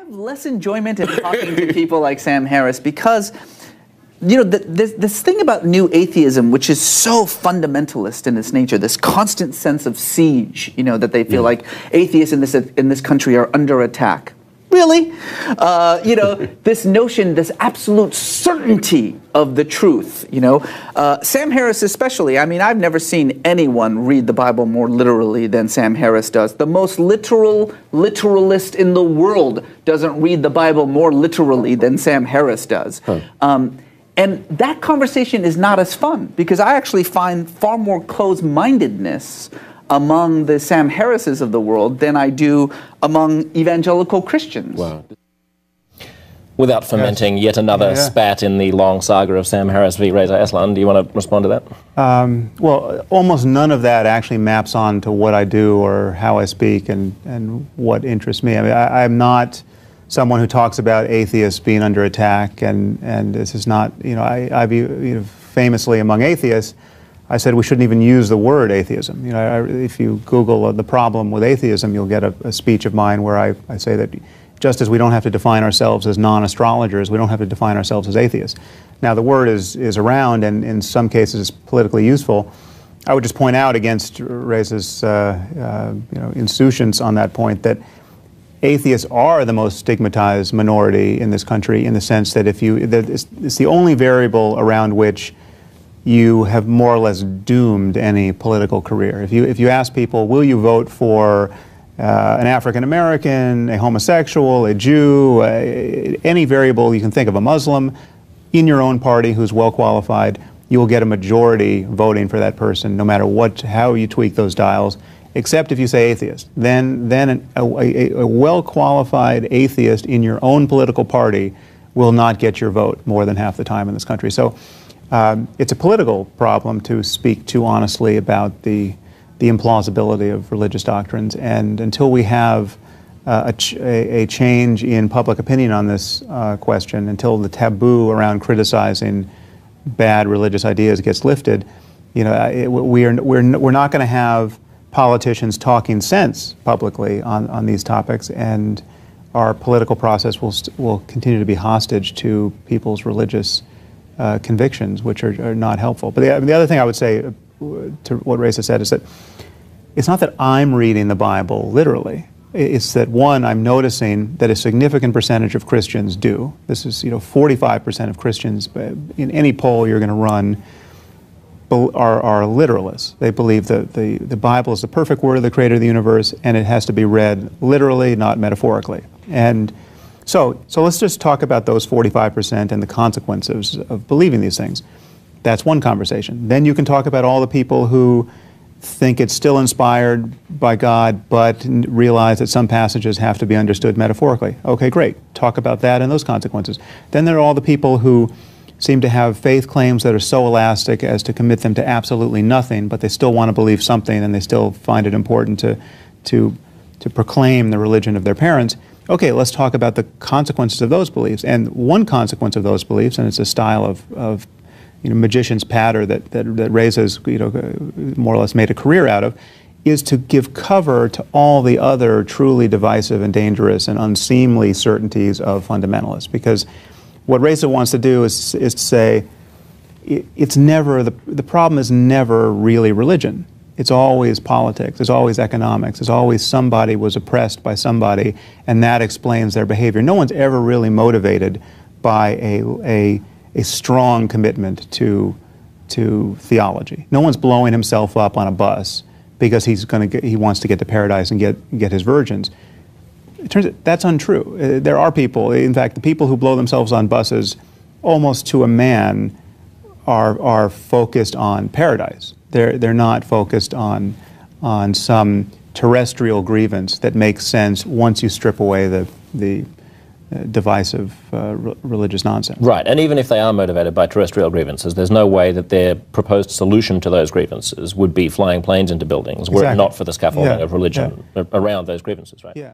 have less enjoyment in talking to people like Sam Harris because, you know, this thing about new atheism, which is so fundamentalist in its nature, this constant sense of siege, you know, that they feel like atheists in this country are under attack. Really? You know, this notion, this absolute certainty of the truth, you know. Sam Harris especially, I mean, I've never seen anyone read the Bible more literally than Sam Harris does. The most literalist in the world doesn't read the Bible more literally than Sam Harris does. And that conversation is not as fun because I actually find far more closed-mindedness among the Sam Harrises of the world than I do among evangelical Christians. Wow. Without fomenting yet another spat in the long saga of Sam Harris v. Reza, Aslan, do you want to respond to that? Well, almost none of that actually maps on to what I do or how I speak and what interests me. I mean, I'm not someone who talks about atheists being under attack, and this is not, you know, I famously among atheists, I said we shouldn't even use the word atheism. You know, if you Google the problem with atheism, you'll get a speech of mine where I say that just as we don't have to define ourselves as non-astrologers, we don't have to define ourselves as atheists. Now, the word is around and in some cases is politically useful. I would just point out against Reza's insouciance on that point that atheists are the most stigmatized minority in this country in the sense that it's the only variable around which you have more or less doomed any political career. If you ask people, will you vote for an African American, a homosexual, a Jew, any variable you can think of, a Muslim, in your own party who's well qualified, you will get a majority voting for that person, no matter how you tweak those dials, except if you say atheist. Then a well qualified atheist in your own political party will not get your vote more than half the time in this country. So it's a political problem to speak too honestly about the implausibility of religious doctrines, and until we have a change in public opinion on this question, until the taboo around criticizing bad religious ideas gets lifted, you know, we're not going to have politicians talking sense publicly on these topics, and our political process will continue to be hostage to people's religious convictions, which are not helpful. But the other thing I would say to what Reza said is that it's not that I'm reading the Bible literally. It's that, one, I'm noticing that a significant percentage of Christians do. This is, 45% of Christians in any poll you're going to run are literalists. They believe that the Bible is the perfect word of the Creator of the universe, and it has to be read literally, not metaphorically. And so let's just talk about those 45% and the consequences of believing these things. That's one conversation. Then you can talk about all the people who think it's still inspired by God, but realize that some passages have to be understood metaphorically. Okay, great. Talk about that and those consequences. Then there are all the people who seem to have faith claims that are so elastic as to commit them to absolutely nothing, but they still want to believe something and they still find it important to proclaim the religion of their parents. Okay, let's talk about the consequences of those beliefs. And one consequence of those beliefs, and it's a style of magician's patter that Reza's more or less made a career out of, is to give cover to all the other truly divisive and dangerous and unseemly certainties of fundamentalists. Because what Reza wants to do is to say it's never the problem is never really religion. It's always politics. It's always economics. It's always somebody was oppressed by somebody, and that explains their behavior. No one's ever really motivated by a strong commitment to theology. No one's blowing himself up on a bus because he wants to get to paradise and get his virgins. It turns out that's untrue. There are people, in fact, the people who blow themselves on buses, almost to a man, are focused on paradise. They're not focused on some terrestrial grievance that makes sense once you strip away the divisive religious nonsense. Right, and even if they are motivated by terrestrial grievances, there's no way that their proposed solution to those grievances would be flying planes into buildings were it not for the scaffolding of religion around those grievances, right? Yeah.